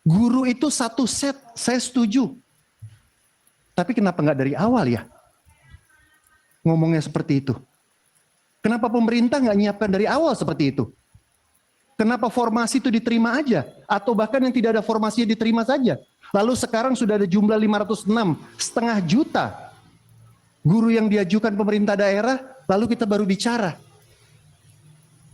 Guru itu satu set, saya setuju. Tapi kenapa nggak dari awal ya? Ngomongnya seperti itu. Kenapa pemerintah nggak nyiapkan dari awal seperti itu? Kenapa formasi itu diterima aja? Atau bahkan yang tidak ada formasinya diterima saja? Lalu sekarang sudah ada jumlah 506, setengah juta guru yang diajukan pemerintah daerah, lalu kita baru bicara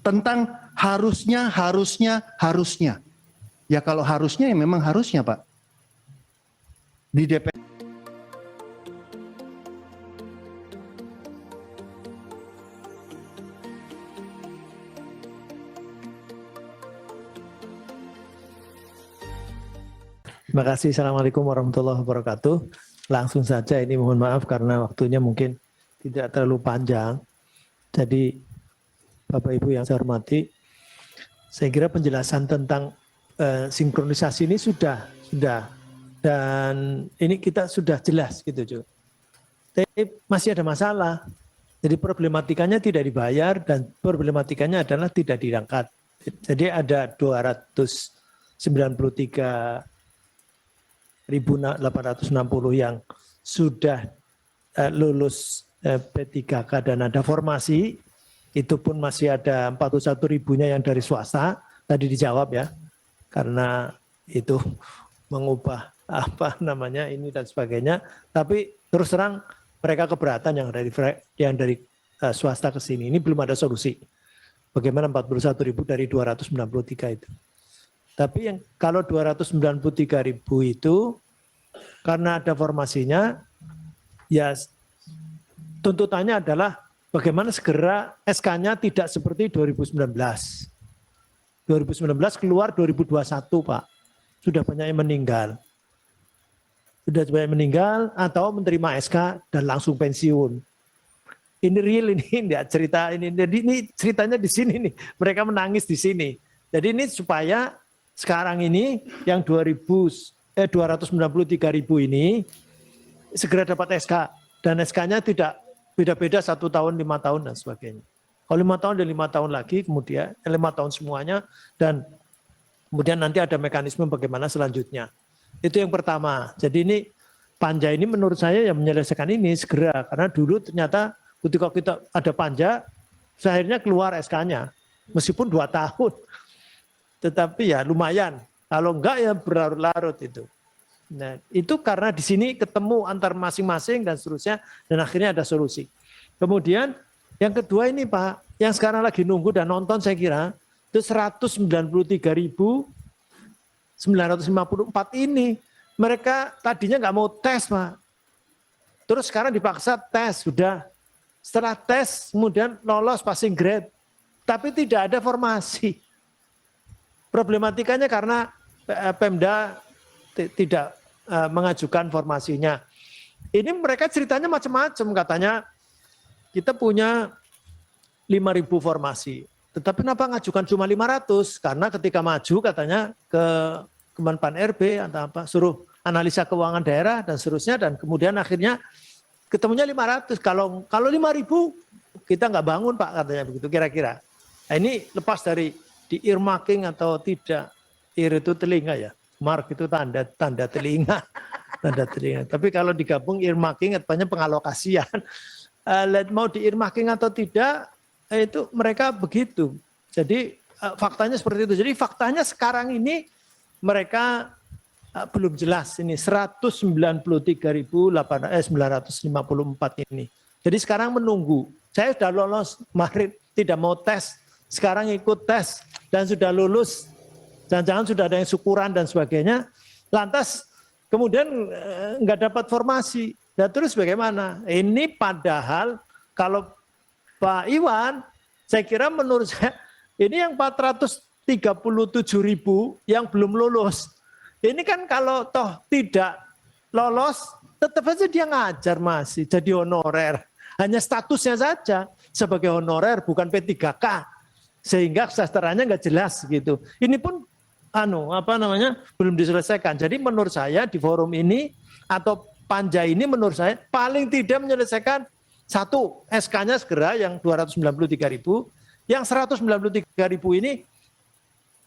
tentang harusnya. Ya kalau harusnya ya memang harusnya Pak. Di DPR. Terima kasih. Assalamualaikum warahmatullahi wabarakatuh. Langsung saja ini mohon maaf karena waktunya mungkin tidak terlalu panjang. Jadi Bapak Ibu yang saya hormati, saya kira penjelasan tentang sinkronisasi ini sudah dan ini kita sudah jelas gitu Jo. Tapi masih ada masalah. Jadi problematikanya tidak dibayar dan problematikanya adalah tidak diangkat. Jadi ada 293.860 yang sudah lulus P3K dan ada formasi, itu pun masih ada 41.000-nya yang dari swasta, tadi dijawab ya, karena itu mengubah ini dan sebagainya, tapi terus terang mereka keberatan yang dari swasta ke sini, ini belum ada solusi. Bagaimana 41.000 dari 293 itu. Tapi yang kalau 293.000 itu karena ada formasinya, ya tuntutannya adalah bagaimana segera SK-nya tidak seperti 2019. 2019 keluar 2021 Pak, sudah banyak yang meninggal. Sudah banyak meninggal atau menerima SK dan langsung pensiun. Ini real ini enggak cerita ini. Jadi ini ceritanya di sini nih, mereka menangis di sini. Jadi ini supaya sekarang ini yang 293.000 ini segera dapat SK dan SK-nya tidak beda-beda 1 tahun, 5 tahun dan sebagainya. Kalau 5 tahun dan 5 tahun lagi kemudian 5 tahun semuanya dan kemudian nanti ada mekanisme bagaimana selanjutnya. Itu yang pertama. Jadi ini panja ini menurut saya yang menyelesaikan ini segera karena dulu ternyata ketika kita ada panja akhirnya keluar SK-nya meskipun 2 tahun. Tetapi ya lumayan, kalau enggak ya berlarut-larut itu. Nah itu karena di sini ketemu antar masing-masing dan seterusnya dan akhirnya ada solusi. Kemudian yang kedua ini Pak, yang sekarang lagi nunggu dan nonton saya kira itu 193.954 ini mereka tadinya nggak mau tes Pak, terus sekarang dipaksa tes sudah. Setelah tes kemudian lolos passing grade, tapi tidak ada formasi. Problematikanya karena Pemda tidak mengajukan formasinya. Ini mereka ceritanya macam-macam, katanya kita punya 5.000 formasi. Tetapi kenapa ngajukan cuma 500? Karena ketika maju katanya ke Kemenpan RB atau apa, suruh analisa keuangan daerah dan seterusnya dan kemudian akhirnya ketemunya 500. Kalau 5.000 kita nggak bangun Pak katanya begitu kira-kira. Nah, ini lepas dari di earmarking atau tidak. Ear itu telinga ya, mark itu tanda telinga, tanda telinga. Tapi kalau digabung earmarking artinya pengalokasian. Mau di earmarking atau tidak itu mereka begitu. Jadi faktanya seperti itu. Jadi faktanya sekarang ini mereka belum jelas ini 193.954 ini. Jadi sekarang menunggu. Saya sudah lolos kemarin tidak mau tes. Sekarang ikut tes dan sudah lulus, jangan-jangan sudah ada yang syukuran dan sebagainya, lantas kemudian nggak dapat formasi. Dan terus bagaimana? Ini padahal kalau Pak Iwan, saya kira menurut saya ini yang 437.000 yang belum lulus. Ini kan kalau toh tidak lolos, tetap saja dia ngajar masih jadi honorer. Hanya statusnya saja sebagai honorer bukan P3K. Sehingga kesastarannya nggak jelas gitu. Ini pun belum diselesaikan. Jadi menurut saya di forum ini atau panja ini menurut saya paling tidak menyelesaikan satu SK-nya segera yang 293.000, yang 193.000 ini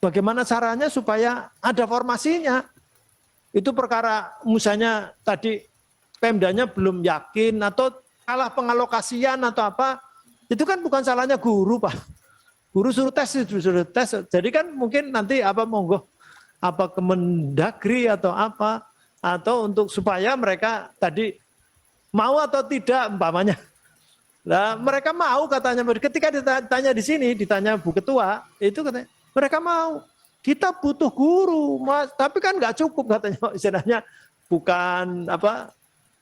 bagaimana caranya supaya ada formasinya. Itu perkara misalnya tadi Pemdanya belum yakin atau salah pengalokasian atau apa, itu kan bukan salahnya guru, Pak. Guru suruh tes. Jadi kan mungkin nanti monggo Kemendagri atau apa, atau untuk supaya mereka tadi mau atau tidak umpamanya. Nah, mereka mau katanya, ketika ditanya di sini, ditanya Bu Ketua, itu katanya mereka mau. Kita butuh guru, Mas, tapi kan nggak cukup katanya, istilahnya bukan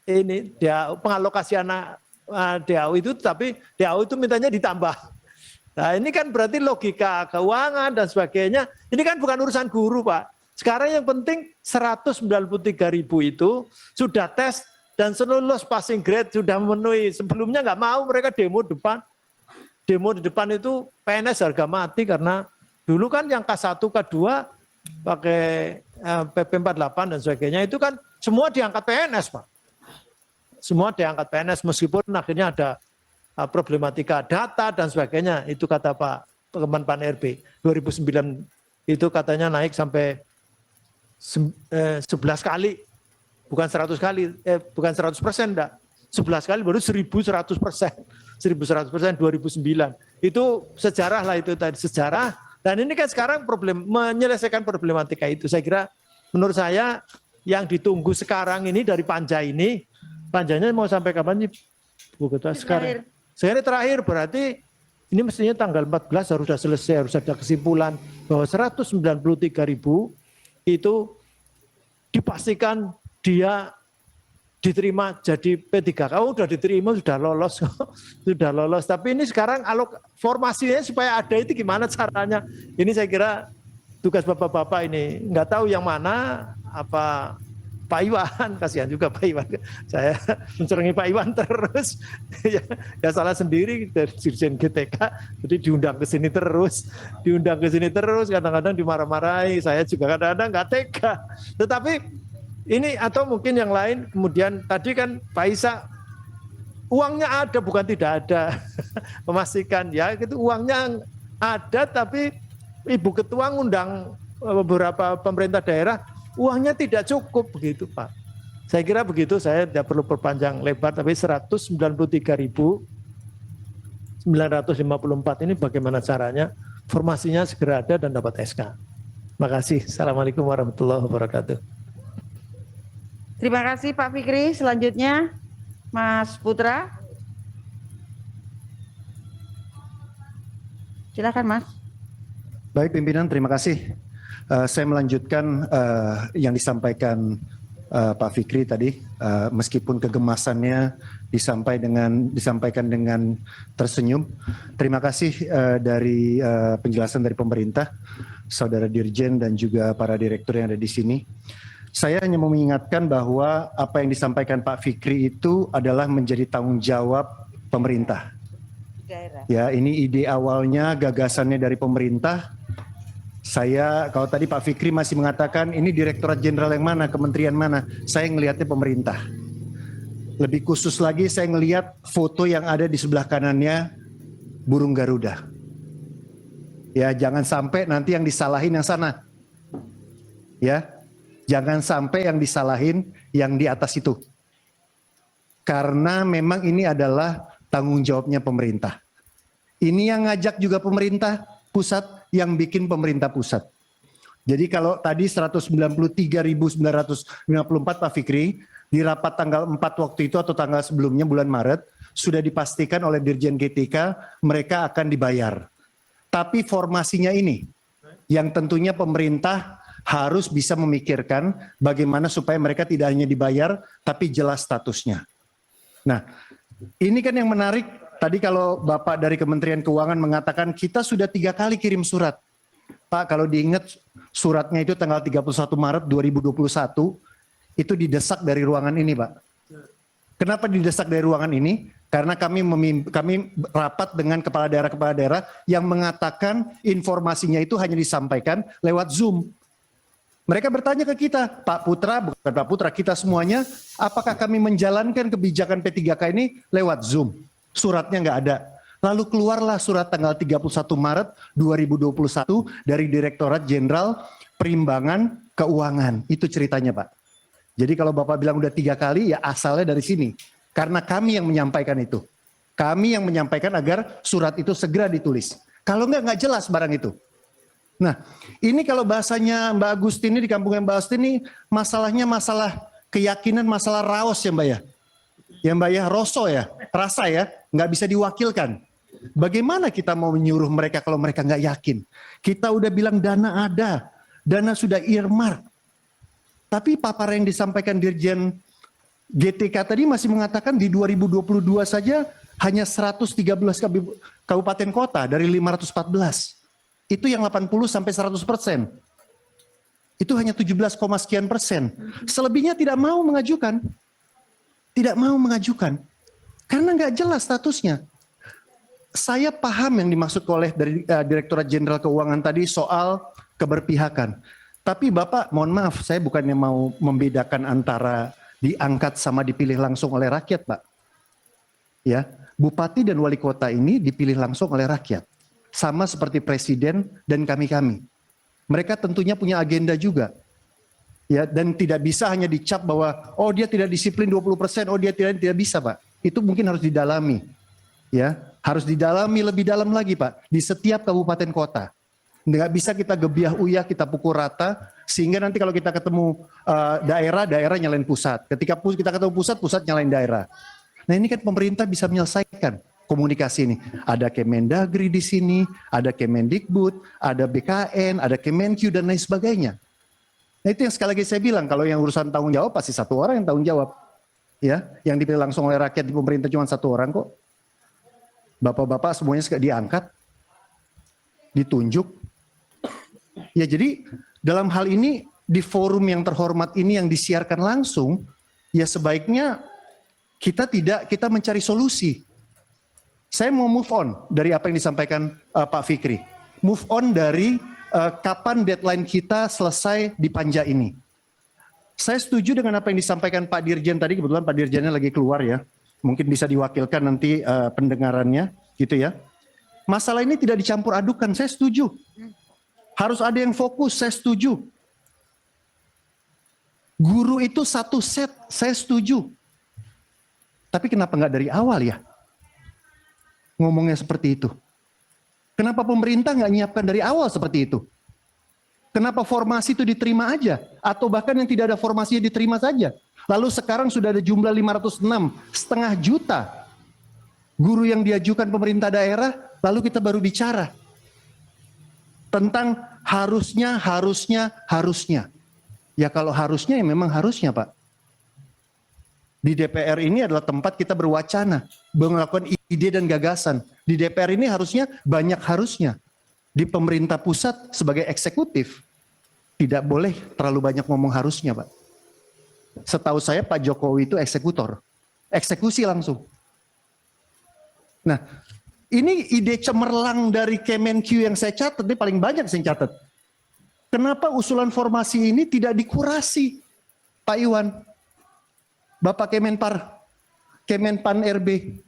ini dia pengalokasi anak DAU itu, tapi DAU itu mintanya ditambah. Nah ini kan berarti logika keuangan dan sebagainya. Ini kan bukan urusan guru, Pak. Sekarang yang penting 193.000 itu sudah tes dan lulus passing grade, sudah memenuhi. Sebelumnya nggak mau, mereka demo depan. Demo di depan itu PNS harga mati karena dulu kan yang K1, K2 pakai PP 48 dan sebagainya itu kan semua diangkat PNS, Pak. Semua diangkat PNS meskipun akhirnya ada problematika data dan sebagainya. Itu kata Pak Kemenpan RB 2009 itu katanya naik sampai 11 kali, bukan 100 kali, bukan 100% enggak. 11 kali baru 1100%. 1100% 2009. Itu sejarah lah, itu tadi sejarah. Dan ini kan sekarang menyelesaikan problematika itu. Saya kira menurut saya yang ditunggu sekarang ini dari Panja ini, Panjanya mau sampai kapan sih Bu Ketua sekarang? Sekarang terakhir berarti ini mestinya tanggal 14 harus sudah selesai, harus ada kesimpulan bahwa 193.000 itu dipastikan dia diterima jadi P3K. Oh, sudah diterima, sudah lolos. Sudah lolos. Tapi ini sekarang formasinya supaya ada itu gimana caranya? Ini saya kira tugas Bapak-bapak ini. Nggak tahu yang mana, apa Pak Iwan, kasihan juga Pak Iwan. Saya mencerengi Pak Iwan terus. ya salah sendiri dari Dirjen GTK. Jadi diundang ke sini terus. Kadang-kadang dimarah-marahi. Saya juga kadang-kadang nggak tega. Tetapi ini atau mungkin yang lain, kemudian tadi kan Pak Isa, uangnya ada bukan tidak ada. Memastikan ya, itu uangnya ada tapi Ibu Ketua ngundang beberapa pemerintah daerah, uangnya tidak cukup begitu Pak. Saya kira begitu, saya tidak perlu perpanjang lebar, tapi 193.954 ini bagaimana caranya, formasinya segera ada dan dapat SK. Terima kasih. Assalamualaikum warahmatullahi wabarakatuh. Terima kasih Pak Fikri. Selanjutnya Mas Putra. Silakan Mas. Baik pimpinan, terima kasih. Saya melanjutkan yang disampaikan Pak Fikri tadi, meskipun kegemasannya disampaikan dengan tersenyum. Terima kasih dari penjelasan dari pemerintah, Saudara Dirjen dan juga para direktur yang ada di sini. Saya hanya mau mengingatkan bahwa apa yang disampaikan Pak Fikri itu adalah menjadi tanggung jawab pemerintah. Ya, ini ide awalnya, gagasannya dari pemerintah. Saya, kalau tadi Pak Fikri masih mengatakan ini Direktorat Jenderal yang mana, kementerian mana, saya ngelihatnya pemerintah. Lebih khusus lagi saya ngelihat foto yang ada di sebelah kanannya burung Garuda. Ya, jangan sampai nanti yang disalahin yang sana. Ya, jangan sampai yang disalahin yang di atas itu. Karena memang ini adalah tanggung jawabnya pemerintah. Ini yang ngajak juga pemerintah pusat, yang bikin pemerintah pusat. Jadi kalau tadi 193.954 Pak Fikri, di rapat tanggal 4 waktu itu atau tanggal sebelumnya bulan Maret, sudah dipastikan oleh Dirjen GTK mereka akan dibayar. Tapi formasinya ini, yang tentunya pemerintah harus bisa memikirkan bagaimana supaya mereka tidak hanya dibayar, tapi jelas statusnya. Nah, ini kan yang menarik. Tadi kalau Bapak dari Kementerian Keuangan mengatakan kita sudah 3 kali kirim surat. Pak, kalau diingat suratnya itu tanggal 31 Maret 2021, itu didesak dari ruangan ini Pak. Kenapa didesak dari ruangan ini? Karena kami rapat dengan kepala daerah yang mengatakan informasinya itu hanya disampaikan lewat Zoom. Mereka bertanya ke kita, Pak Putra, bukan Pak Putra, kita semuanya, apakah kami menjalankan kebijakan P3K ini lewat Zoom? Suratnya nggak ada. Lalu keluarlah surat tanggal 31 Maret 2021 dari Direktorat Jenderal Perimbangan Keuangan. Itu ceritanya Pak. Jadi kalau Bapak bilang udah 3 kali, ya asalnya dari sini. Karena kami yang menyampaikan itu. Kami yang menyampaikan agar surat itu segera ditulis. Kalau nggak jelas barang itu. Nah, ini kalau bahasanya Mbak Agustini di kampungnya Mbak Agustini, masalahnya masalah keyakinan, masalah raos ya Mbak ya. Ya Mbak ya, rasa ya, nggak bisa diwakilkan. Bagaimana kita mau menyuruh mereka kalau mereka nggak yakin? Kita udah bilang dana ada, dana sudah earmark. Tapi paparan yang disampaikan Dirjen GTK tadi masih mengatakan di 2022 saja hanya 113 kabupaten kota dari 514. Itu yang 80 sampai 100%. Itu hanya 17, sekian persen. Selebihnya tidak mau mengajukan. Tidak mau mengajukan. Karena nggak jelas statusnya. Saya paham yang dimaksud oleh dari Direktorat Jenderal Keuangan tadi soal keberpihakan. Tapi Bapak, mohon maaf, saya bukannya mau membedakan antara diangkat sama dipilih langsung oleh rakyat, Pak. Ya, Bupati dan Wali Kota ini dipilih langsung oleh rakyat. Sama seperti Presiden dan kami-kami. Mereka tentunya punya agenda juga. Ya, dan tidak bisa hanya dicap bahwa oh dia tidak disiplin 20%, oh dia tidak bisa, Pak. Itu mungkin harus didalami. Ya, harus didalami lebih dalam lagi, Pak, di setiap kabupaten kota. Nggak bisa kita gebiah uyah, kita pukul rata, sehingga nanti kalau kita ketemu daerah nyalain pusat. Ketika kita ketemu pusat nyalain daerah. Nah ini kan pemerintah bisa menyelesaikan komunikasi ini. Ada Kemendagri di sini, ada Kemendikbud, ada BKN, ada Kemenq dan lain sebagainya. Nah itu yang sekali lagi saya bilang, kalau yang urusan tanggung jawab pasti satu orang yang tanggung jawab. Ya, yang dipilih langsung oleh rakyat di pemerintah cuma satu orang kok. Bapak-bapak semuanya diangkat, ditunjuk. Ya jadi dalam hal ini di forum yang terhormat ini yang disiarkan langsung, ya sebaiknya kita mencari solusi. Saya mau move on dari apa yang disampaikan Pak Fikri. Move on dari kapan deadline kita selesai di panja ini. Saya setuju dengan apa yang disampaikan Pak Dirjen tadi, kebetulan Pak Dirjennya lagi keluar ya. Mungkin bisa diwakilkan nanti pendengarannya gitu ya. Masalah ini tidak dicampur adukan, saya setuju. Harus ada yang fokus, saya setuju. Guru itu satu set, saya setuju. Tapi kenapa nggak dari awal ya? Ngomongnya seperti itu. Kenapa pemerintah nggak nyiapkan dari awal seperti itu? Kenapa formasi itu diterima aja? Atau bahkan yang tidak ada formasinya diterima saja? Lalu sekarang sudah ada jumlah 506, setengah juta guru yang diajukan pemerintah daerah, lalu kita baru bicara tentang harusnya. Ya kalau harusnya ya memang harusnya Pak. Di DPR ini adalah tempat kita berwacana, melakukan ide dan gagasan. Di DPR ini harusnya banyak harusnya. Di pemerintah pusat sebagai eksekutif, tidak boleh terlalu banyak ngomong harusnya Pak. Setahu saya Pak Jokowi itu eksekutor. Eksekusi langsung. Nah, ini ide cemerlang dari Kemenq yang saya catat, ini paling banyak saya catat. Kenapa usulan formasi ini tidak dikurasi, Pak Iwan? Bapak Kemenpan RB.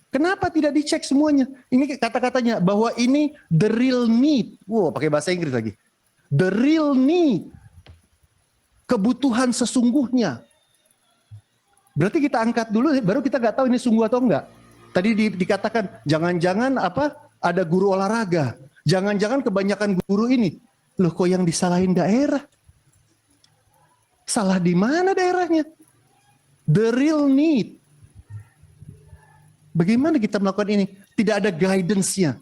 Kenapa tidak dicek semuanya? Ini kata-katanya bahwa ini the real need. Wow, pakai bahasa Inggris lagi. The real need. Kebutuhan sesungguhnya. Berarti kita angkat dulu, baru kita nggak tahu ini sungguh atau enggak. Tadi dikatakan, jangan-jangan ada guru olahraga. Jangan-jangan kebanyakan guru ini. Loh kok yang disalahin daerah? Salah di mana daerahnya? The real need. Bagaimana kita melakukan ini? Tidak ada guidance-nya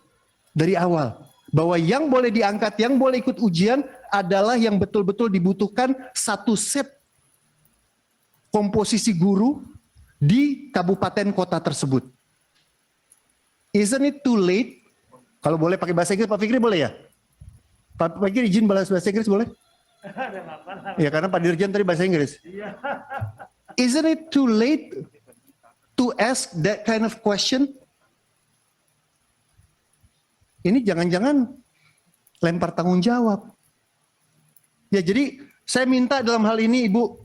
dari awal. Bahwa yang boleh diangkat, yang boleh ikut ujian adalah yang betul-betul dibutuhkan satu set komposisi guru di kabupaten kota tersebut. Isn't it too late? Kalau boleh pakai bahasa Inggris, Pak Fikri boleh ya? Pak Fikri izin bahasa Inggris boleh? Ya karena Pak Dirjen tadi bahasa Inggris. Isn't it too late to ask that kind of question? Ini jangan-jangan lempar tanggung jawab. Ya jadi saya minta dalam hal ini Ibu,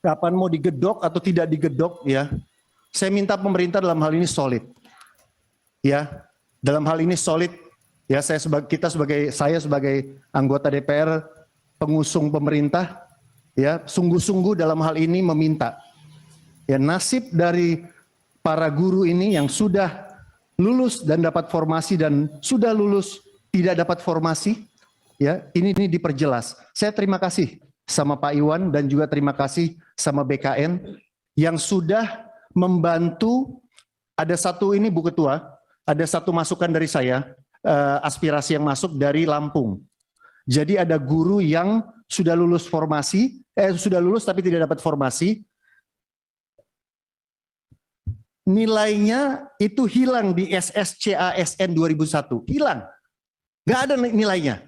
kapan mau digedok atau tidak digedok ya, saya minta pemerintah dalam hal ini solid. ya, dalam hal ini solid. Ya, saya sebagai anggota DPR pengusung pemerintah, ya, sungguh-sungguh dalam hal ini meminta, ya, nasib dari para guru ini yang sudah lulus dan dapat formasi dan sudah lulus tidak dapat formasi, ya, ini diperjelas. Saya terima kasih sama Pak Iwan dan juga terima kasih sama BKN yang sudah membantu. Ada satu ini Bu Ketua, ada satu masukan dari saya, aspirasi yang masuk dari Lampung. Jadi ada guru yang sudah lulus formasi, sudah lulus tapi tidak dapat formasi, nilainya itu hilang di SSCASN 2001, hilang, nggak ada nilainya.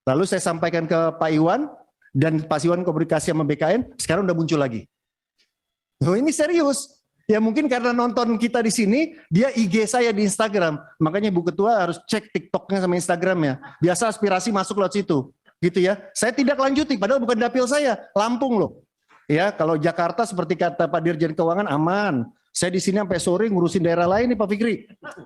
Lalu saya sampaikan ke Pak Iwan, dan Pak Iwan komunikasi sama BKN, sekarang udah muncul lagi. Oh, ini serius. Ya mungkin karena nonton kita di sini, dia IG saya di Instagram. Makanya Bu Ketua harus cek TikToknya sama Instagramnya. Biasa aspirasi masuk lewat situ, gitu ya. Saya tidak lanjuti, padahal bukan dapil saya, Lampung loh. Ya, kalau Jakarta seperti kata Pak Dirjen Keuangan aman. Saya di sini sampai sore ngurusin daerah lain nih Pak Fikri.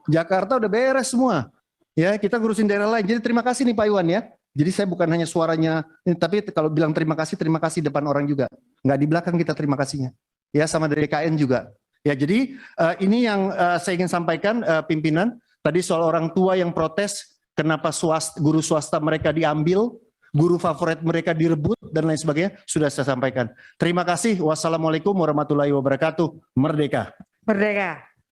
Jakarta udah beres semua. Ya, kita ngurusin daerah lain. Jadi terima kasih nih Pak Iwan ya. Jadi saya bukan hanya suaranya, tapi kalau bilang terima kasih depan orang juga. Nggak di belakang kita terima kasihnya. Ya, sama dari KN juga. Ya, jadi ini yang saya ingin sampaikan pimpinan. Tadi soal orang tua yang protes, kenapa guru swasta mereka diambil, guru favorit mereka direbut, dan lain sebagainya, sudah saya sampaikan. Terima kasih. Wassalamualaikum warahmatullahi wabarakatuh. Merdeka. Merdeka.